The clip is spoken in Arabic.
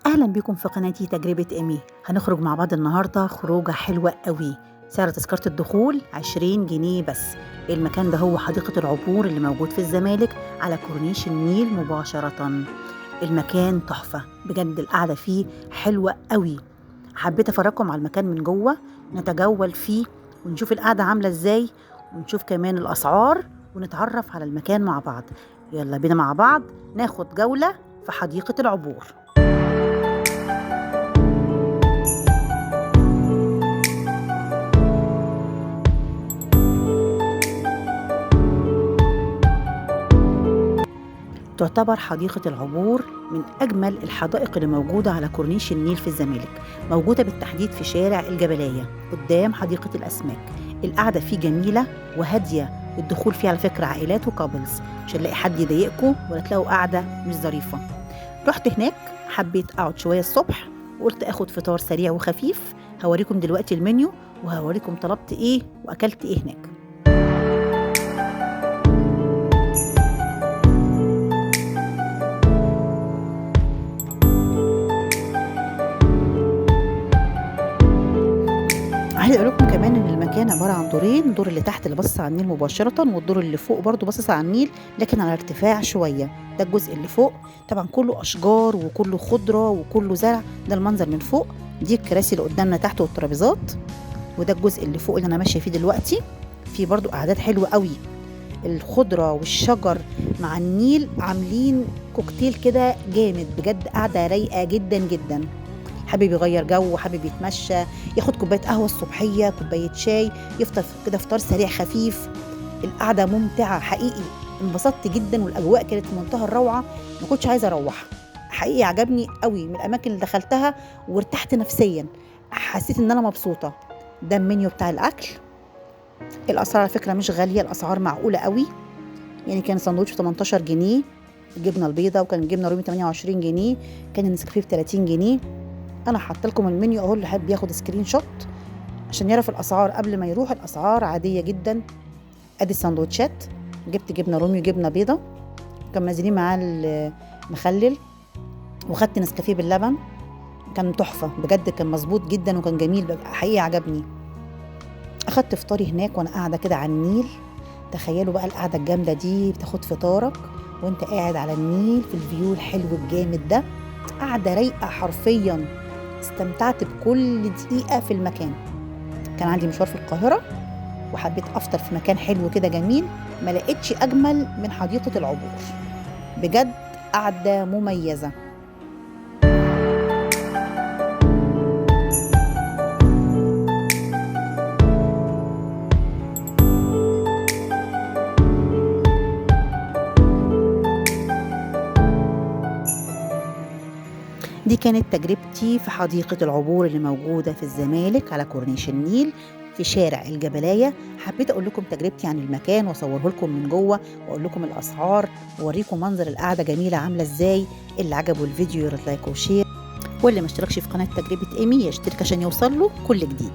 أهلا بكم في قناتي تجربة إيمي. هنخرج مع بعض النهاردة خروجة حلوة قوي. سعر تذكرة الدخول 20 جنيه بس. المكان ده هو حديقة العبور اللي موجود في الزمالك على كورنيش النيل مباشرة. المكان تحفة بجد، القعدة فيه حلوة قوي. حبيت أفرجكم على المكان من جوه، نتجول فيه ونشوف القعدة عاملة إزاي، ونشوف كمان الأسعار ونتعرف على المكان مع بعض. يلا بينا مع بعض ناخد جولة في حديقة العبور. تعتبر حديقة العبور من أجمل الحدائق اللي موجودة على كورنيش النيل في الزمالك. موجودة بالتحديد في شارع الجبلية قدام حديقة الأسماك. القعدة فيه جميلة وهادية، الدخول فيه على فكرة عائلات وكابلز، مش هنلاقي حد يضايقكم ولا تلاقوا قعدة مش ظريفة. رحت هناك، حبيت أقعد شوية الصبح وقلت أخد فطار سريع وخفيف. هوريكم دلوقتي المنيو وهوريكم طلبت إيه وأكلت إيه هناك. عايزه اقول لكم كمان ان المكان عباره عن دورين، الدور اللي تحت اللي باصص على النيل مباشره، والدور اللي فوق برضو باصص على النيل لكن على ارتفاع شويه. ده الجزء اللي فوق، طبعا كله اشجار وكله خضره وكله زرع. ده المنظر من فوق، دي الكراسي اللي قدامنا تحت والترابيزات. وده الجزء اللي فوق اللي انا ماشيه فيه دلوقتي. في برضو قعدات حلوه قوي، الخضره والشجر مع النيل عاملين كوكتيل كده جامد بجد. قاعده رايقه جدا جدا. حابب يغير جو، حابب يتمشى، ياخد كوبايه قهوه الصبحيه، كوبايه شاي، يفطر كده فطار سريع خفيف. القعده ممتعه حقيقي، انبسطت جدا والاجواء كانت في منتهى الروعه. ما كنتش عايزه اروح حقيقي. عجبني قوي من الاماكن اللي دخلتها وارتحت نفسيا، حسيت ان انا مبسوطه. ده المنيو بتاع الاكل. الاسعار على فكره مش غاليه، الاسعار معقوله قوي. يعني كان ساندوتش ب 18 جنيه، الجبنه البيضاء، وكان الجبنه الرومي 28 جنيه، كان النسكافيه ب 30 جنيه. انا حاطه لكم المنيو اهو، اللي حابب ياخد سكرين شوت عشان يعرف الاسعار قبل ما يروح. الاسعار عاديه جدا. ادي السندوتشات، جبت جبنه رومي وجبنه بيضه، كان منزلين معاه المخلل، وخدت نسكافيه باللبن. كان تحفه بجد، كان مظبوط جدا وكان جميل حقيقي، عجبني. اخدت فطاري هناك وانا قاعده كده على النيل. تخيلوا بقى القعده الجامده دي، بتاخد فطارك وانت قاعد على النيل في الفيو الحلو الجامد ده. قاعده رايقه حرفيا، استمتعت بكل دقيقة في المكان. كان عندي مشوار في القاهرة وحبيت أفطر في مكان حلو كده جميل. ما لقيتش أجمل من حديقة العبور، بجد قعدة مميزة. دي كانت تجربتي في حديقة العبور اللي موجودة في الزمالك على كورنيش النيل في شارع الجبلية. حبيت أقول لكم تجربتي عن المكان وأصوره لكم من جوه وأقول لكم الأسعار وأوريكم منظر القعدة جميلة عاملة إزاي. اللي عجبه الفيديو يرد لايك وشير، واللي ما اشتركش في قناة تجربة إيمي يشترك عشان يوصل له كل جديد.